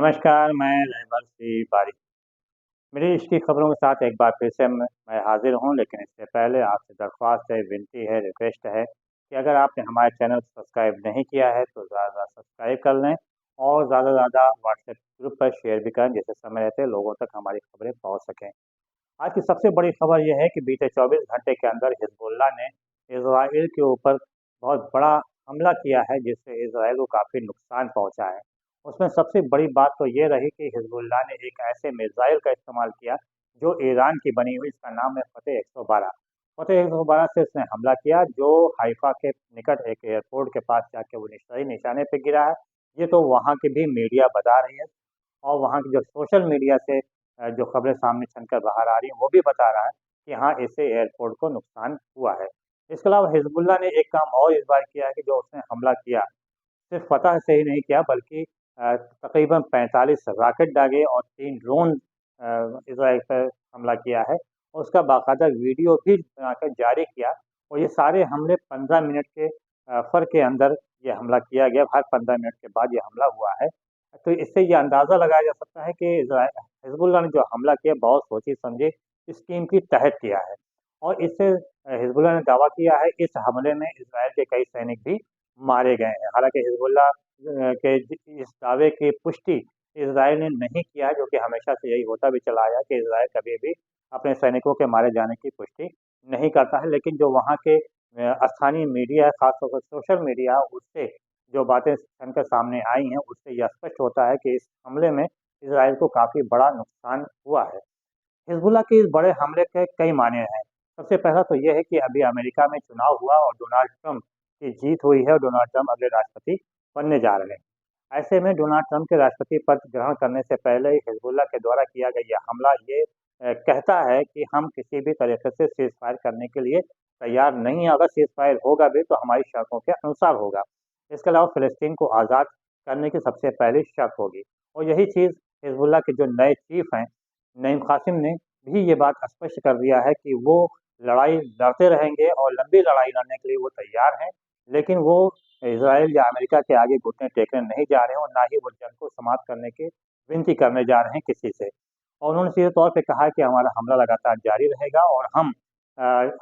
नमस्कार, मैं रहबर सिंह बारी। मेरी इश्क की खबरों के साथ एक बार फिर से मैं हाज़िर हूँ, लेकिन इससे पहले आपसे दरख्वास्त है, विनती है, रिक्वेस्ट है कि अगर आपने हमारे चैनल को सब्सक्राइब नहीं किया है, तो ज़्यादा सब्सक्राइब कर लें और ज़्यादा से ज़्यादा व्हाट्सएप ग्रुप पर शेयर भी करें, जिससे समय रहते लोगों तक हमारी खबरें पहुँच सकें। आज की सबसे बड़ी खबर यह है कि बीते 24 घंटे के अंदर हिज़बुल्लाह ने इज़राइल के ऊपर बहुत बड़ा हमला किया है, जिससे इज़राइल को काफ़ी नुकसान पहुँचा है। उसमें सबसे बड़ी बात तो ये रही कि हिज़बुल्लाह ने एक ऐसे मिसाइल का इस्तेमाल किया, जो ईरान की बनी हुई, इसका नाम है फ़तेह 112। फ़तेह 112 से उसने हमला किया, जो हाइफ़ा के निकट एक एयरपोर्ट के पास जाके वो सही निशाने पे गिरा है। ये तो वहाँ की भी मीडिया बता रही है और वहाँ की जो सोशल मीडिया से जो खबरें सामने छनकर बाहर आ रही हैं, वो भी बता रहा है कि हाँ, इससे एयरपोर्ट को नुकसान हुआ है। इसके अलावा हिज़बुल्लाह ने एक काम और इस बार किया है कि जो उसने हमला किया, सिर्फ़ फ़तह से ही नहीं किया, बल्कि तकरीबन 45 रॉकेट दागे और 3 ड्रोन इज़राइल पर हमला किया है और उसका बाकायदा वीडियो भी बनाकर जारी किया और ये सारे हमले 15 मिनट के फ़र्क के अंदर ये हमला किया गया। हर 15 मिनट के बाद ये हमला हुआ है। तो इससे ये अंदाज़ा लगाया जा सकता है कि हिज़बुल्लाह ने जो हमला किया, बहुत सोची-समझी स्कीम के तहत किया है और इससे हिज़बुल्लाह ने दावा किया है, इस हमले में इज़राइल के कई सैनिक भी मारे गए हैं। हालाँकि हिज़बुल्लाह के इस दावे की पुष्टि इज़राइल ने नहीं किया है, जो कि हमेशा से यही होता भी चला आया है कि इज़राइल कभी भी अपने सैनिकों के मारे जाने की पुष्टि नहीं करता है। लेकिन जो वहाँ के स्थानीय मीडिया है, ख़ासतौर पर सोशल मीडिया, उससे जो बातें बनकर सामने आई हैं, उससे यह स्पष्ट होता है कि इस हमले में इज़राइल को काफ़ी बड़ा नुकसान हुआ है। हिज़बुल्लाह के इस बड़े हमले के कई मायने हैं। सबसे पहला तो ये है कि अभी अमेरिका में चुनाव हुआ और डोनाल्ड ट्रम्प की जीत हुई है और डोनाल्ड ट्रम्प अगले राष्ट्रपति बनने जा रहे हैं। ऐसे में डोनाल्ड ट्रम्प के राष्ट्रपति पद ग्रहण करने से पहले ही हिज़बुल्लाह के द्वारा किया गया यह हमला ये कहता है कि हम किसी भी तरीके से सीज़फायर करने के लिए तैयार नहीं हैं। अगर सीज़फायर होगा भी तो हमारी शर्तों के अनुसार होगा। इसके अलावा फ़िलिस्तीन को आज़ाद करने की सबसे पहली शर्त होगी और यही चीज़ हिज़बुल्लाह के जो नए चीफ़ हैं, नईम कासिम ने भी ये बात स्पष्ट कर दिया है कि वो लड़ाई लड़ते रहेंगे और लंबी लड़ाई लड़ने के लिए वो तैयार हैं, लेकिन वो इज़राइल या अमेरिका के आगे घुटने टेकने नहीं जा रहे हैं और ना ही वो जंग को समाप्त करने की विनती करने जा रहे हैं किसी से। और उन्होंने सीधे तौर पे कहा है कि हमारा हमला लगातार जारी रहेगा और हम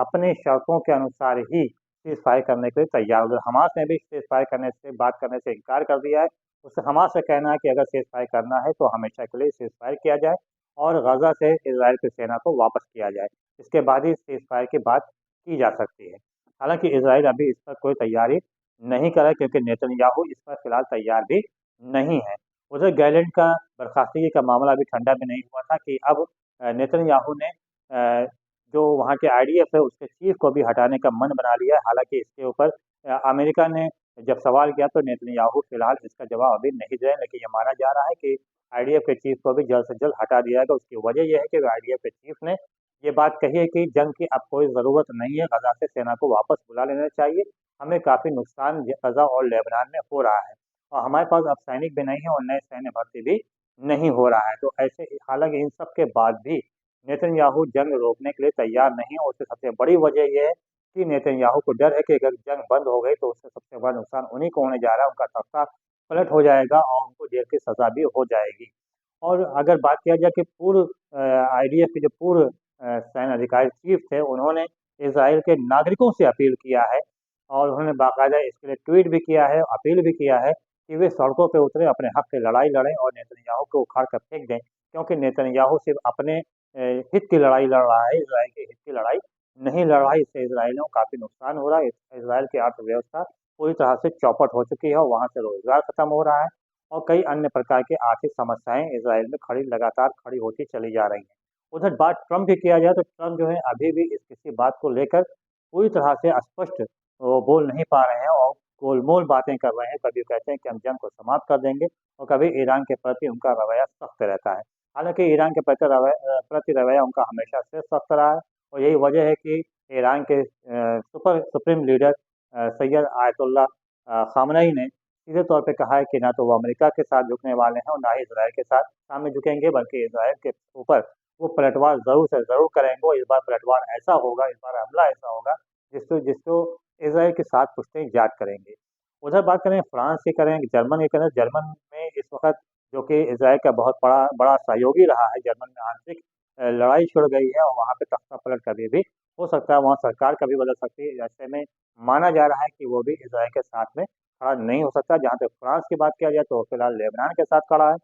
अपने शर्तों के अनुसार ही सीज़फायर करने के लिए तैयार हैं। हमास ने भी सीज़फायर करने से बात करने से इनकार कर दिया है। उससे हमास का कहना है कि अगर सीज़फायर करना है तो हमेशा के लिए सीज़फायर किया जाए और गाज़ा से इज़राइल की सेना को वापस किया जाए। इसके बाद ही सीज़फायर की बात की जा सकती है। हालाँकि इज़राइल अभी इस पर कोई तैयारी नहीं कर रहा है, क्योंकि नेतन्याहू इस पर फिलहाल तैयार भी नहीं है। उधर गैलेंट का बर्खास्तगी का मामला अभी ठंडा भी नहीं हुआ था कि अब नेतन्याहू ने जो वहाँ के आईडीएफ है उसके चीफ को भी हटाने का मन बना लिया है। हालाँकि इसके ऊपर अमेरिका ने जब सवाल किया तो नेतन्याहू फिलहाल इसका जवाब अभी नहीं दे रहे हैं, लेकिन ये माना जा रहा है कि आईडीएफ के चीफ को भी जल्द से जल्द हटा दिया जाएगा। उसकी वजह ये है कि आईडीएफ के चीफ ने ये बात कही है कि जंग की अब कोई ज़रूरत नहीं है, गज़ा से सेना को वापस बुला लेना चाहिए। हमें काफ़ी नुकसान गज़ा और लेबनान में हो रहा है और हमारे पास अब सैनिक भी नहीं है और नए सैन्य भर्ती भी नहीं हो रहा है। तो ऐसे हालाँकि इन सब के बाद भी नेतन्याहू जंग रोकने के लिए तैयार नहीं है और उसकी सबसे बड़ी वजह ये है कि नेतन्याहू को डर है कि अगर जंग बंद हो गई तो उससे सबसे बड़ा नुकसान उन्हीं को होने जा रहा है, उनका तख्ता पलट हो जाएगा और उनको जेल की सज़ा भी हो जाएगी। और अगर बात किया जाए कि पूर्व आईडीएफ के जो पूर्व सैन्य अधिकारी चीफ थे, उन्होंने इज़राइल के नागरिकों से अपील किया है और उन्होंने बाकायदा इसके लिए ट्वीट भी किया है, अपील भी किया है कि वे सड़कों पे उतरे, अपने हक की लड़ाई लड़ें और नेतन्याहू को उखाड़ कर फेंक दें, क्योंकि नेतन्याहू सिर्फ अपने हित की लड़ाई लड़ रहा है, इज़राइल के हित की लड़ाई नहीं लड़ रहा है। इससे इज़राइलियों को काफ़ी नुकसान हो रहा है। इज़राइल की अर्थव्यवस्था पूरी तरह से चौपट हो चुकी है और वहाँ से रोज़गार खत्म हो रहा है और कई अन्य प्रकार की आर्थिक समस्याएँ इज़राइल में लगातार खड़ी होती चली जा रही हैं। उधर बात ट्रम्प की किया जाए तो ट्रम्प जो है अभी भी इस किसी बात को लेकर पूरी तरह से स्पष्ट वो बोल नहीं पा रहे हैं और गोलमोल बातें कर रहे हैं। कभी कहते हैं कि हम जंग को समाप्त कर देंगे और कभी ईरान के प्रति उनका रवैया सख्त रहता है। हालाँकि ईरान के प्रति रवैया उनका हमेशा से सख्त रहा है और यही वजह है कि ईरान के supreme leader Syed Ayatollah Khamenei ने सीधे तौर पे कहा है कि ना तो वो अमेरिका के साथ झुकने वाले हैं और ना ही इज़राइल के साथ सामने झुकेंगे, बल्कि इज़राइल के ऊपर वो पलटवार ज़रूर से ज़रूर करेंगे और इस बार पलटवार ऐसा होगा, इस बार हमला ऐसा होगा जिसको जिसको इज़राइल के साथ पुश्तैनी याद करेंगे। उधर बात करें फ्रांस की, करें जर्मन की, करें जर्मन में इस वक़्त जो कि इसराइल का बहुत बड़ा बड़ा सहयोगी रहा है। जर्मन में आंतरिक लड़ाई छिड़ गई है और वहाँ पे तख्ता पलट कभी भी हो सकता है, वहाँ सरकार कभी बदल सकती है। ऐसे में माना जा रहा है कि वो भी इसराइल के साथ में खड़ा नहीं हो सकता। जहाँ तक फ्रांस की बात किया जाए तो फिलहाल लेबनान के साथ खड़ा है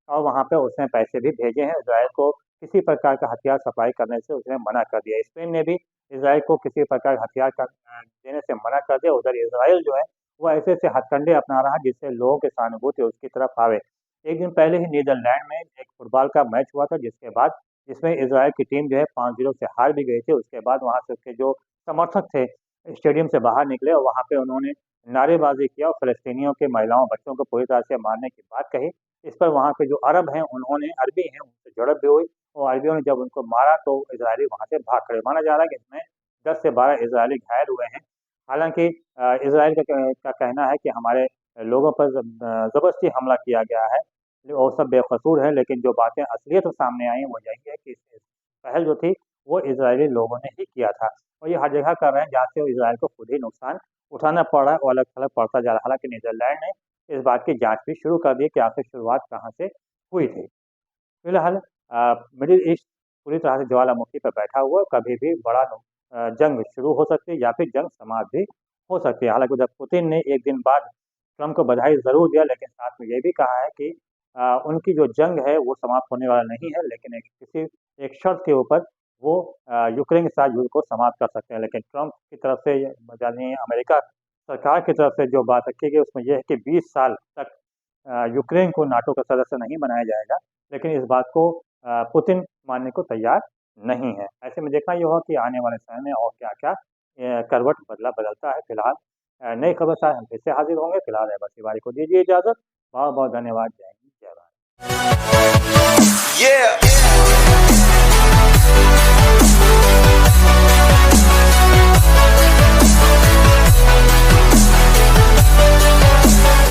और वहाँ पे उसने पैसे भी भेजे हैं। इसराइल को किसी प्रकार का हथियार सप्लाई करने से उसने मना कर दिया। स्पेन ने भी इसराइल को किसी प्रकार का हथियार देने से मना कर दिया। उधर इसराइल जो है वो ऐसे-ऐसे हथकंडे अपना रहा है जिससे लोगों की सहानुभूति उसकी तरफ आवे। एक दिन पहले ही नीदरलैंड में एक फुटबॉल का मैच हुआ था जिसके बाद जिसमें इज़राइल की टीम जो है 5-0 से हार भी गई थी। उसके बाद वहाँ से उसके जो समर्थक थे, स्टेडियम से बाहर निकले और वहाँ पे उन्होंने नारेबाज़ी किया और फ़लस्तीनियों के महिलाओं, बच्चों को पूरी तरह से मारने की बात कही। इस पर वहाँ पे जो अरब हैं, उन्होंने अरबी हैं, उनसे झड़प भी हुई और अरबियों ने जब उनको मारा तो इज़राइली वहाँ से भाग खड़े। माना जा रहा है कि इसमें 10 से 12 इज़राइली घायल हुए हैं। हालाँकि इज़राइल का कहना है कि हमारे लोगों पर ज़बरदस्ती हमला किया गया है और सब बेकसूर हैं, लेकिन जो बातें असलियत सामने आई हैं वो यही है कि इस पहल जो थी वो इज़राइली लोगों ने ही किया था और ये हर जगह कर रहे हैं जहाँ से इज़राइल को खुद ही नुकसान उठाना पड़ रहा है और अलग-थलग पड़ता जा रहा है। हालाँकि नीदरलैंड ने इस बात की जाँच भी शुरू कर दी है कि आखिर शुरुआत कहाँ से हुई थी। फिलहाल मिडिल ईस्ट पूरी तरह से ज्वालामुखी पर बैठा हुआ है, कभी भी बड़ा जंग शुरू हो सकती है या फिर जंग समाप्त भी हो सकती है। हालाँकि उधर पुतिन ने एक दिन बाद ट्रम्प को बधाई ज़रूर दिया, लेकिन साथ में ये भी कहा है कि उनकी जो जंग है वो समाप्त होने वाला नहीं है, लेकिन एक शर्त के ऊपर वो यूक्रेन के साथ युद्ध को समाप्त कर सकते हैं। लेकिन ट्रम्प की तरफ से यानी अमेरिका सरकार की तरफ से जो बात रखी गई उसमें ये है कि 20 साल तक यूक्रेन को नाटो का सदस्य नहीं बनाया जाएगा, लेकिन इस बात को पुतिन मानने को तैयार नहीं है। ऐसे में देखना ये होगा कि आने वाले समय में और क्या-क्या करवट बदलता है। फिलहाल नई खबर के साथ हम फिर से हाज़िर होंगे। फिलहाल बस तिवारी को दीजिए इजाज़त। बहुत-बहुत धन्यवाद। जय हिंद, जय भारत।